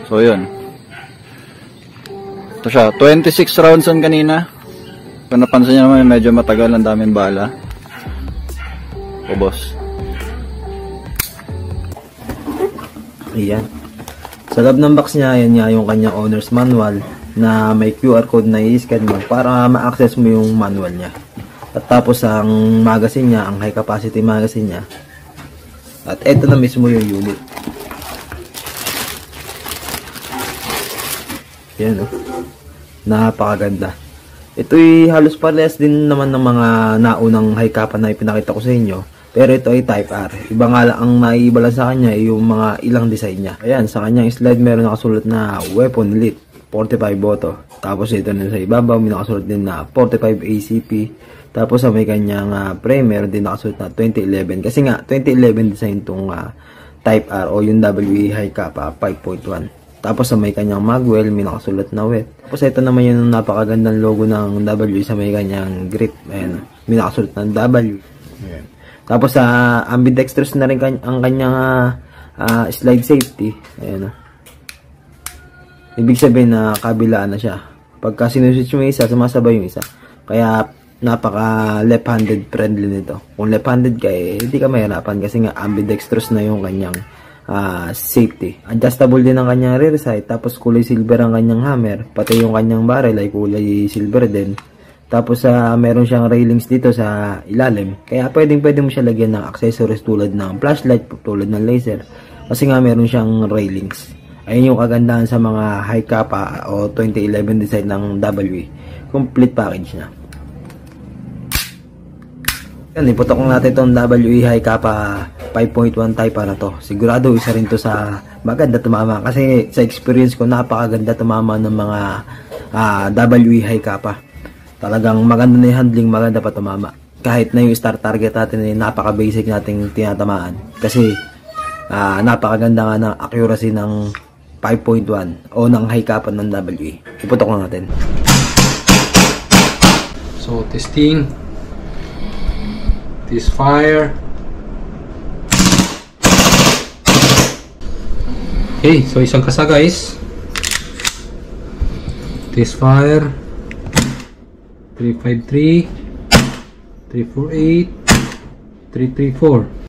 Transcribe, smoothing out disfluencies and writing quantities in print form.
So yun. Ito siya, 26 rounds on kanina. Kung napansin nyo naman, medyo matagal, ang daming bala. O boss. Ayan. Sa loob ng box niya, yan nga yung kanyang owner's manual na may QR code na i-scan mo para ma-access mo yung manual niya. At tapos ang magazine niya, ang high capacity magazine niya. At eto na mismo yung unit. Yan o. Napakaganda. Ito'y halos parehas din naman ng mga naunang high capa na ipinakita ko sa inyo. Pero ito ay Type R. Iba nga lang ang naiibala sa kanya ay yung mga ilang design niya. Ayan, sa kanyang slide meron nakasulat na Weapon Elite 45 Boto. Tapos ito na sa ibabaw may nakasulat din na 45 ACP. Tapos sa may kanyang frame meron din nakasulat na 2011. Kasi nga 2011 design itong Type R o yung WE high capa 5.1. Tapos sa may kanyang magwell, may nakasulat na wet. Tapos ito naman yung napakagandang logo ng W sa may kanyang grip. Ayan, may nakasulat ng W. Ayan. Tapos sa ambidextrous na rin ang kanyang slide safety. Ayan. Ibig sabihin na kabilaan na siya. Pagka sinuswitch mo isa, sumasabay yung isa. Kaya napaka left-handed friendly nito. Kung left-handed ka hindi ka mahirapan kasi nga ambidextrous na yung kanyang safety. Adjustable din ang kanyang rear sight, tapos kulay silver ang kanyang hammer, pati yung kanyang barrel ay kulay silver din. Tapos meron siyang railings dito sa ilalim, kaya pwede mo siya lagyan ng accessories tulad ng flashlight, tulad ng laser, kasi nga meron siyang railings. Ayun yung kagandahan sa mga high capa o 2011 design ng WE. Complete package na. Yan, iputok natin itong WE high capa 5.1 type na to. Sigurado isa rin to sa maganda tumama. Kasi sa experience ko, napakaganda tumama ng mga WE high capa. Talagang maganda na yung handling, maganda pa tumama. Kahit na yung start target natin ay napaka-basic nating tinatamaan. Kasi napakaganda nga ng accuracy ng 5.1 o ng high capa ng WE. Iputok na natin. So, testing. This fire. Okay, so isang kasa guys. This fire. 353, 348, 334.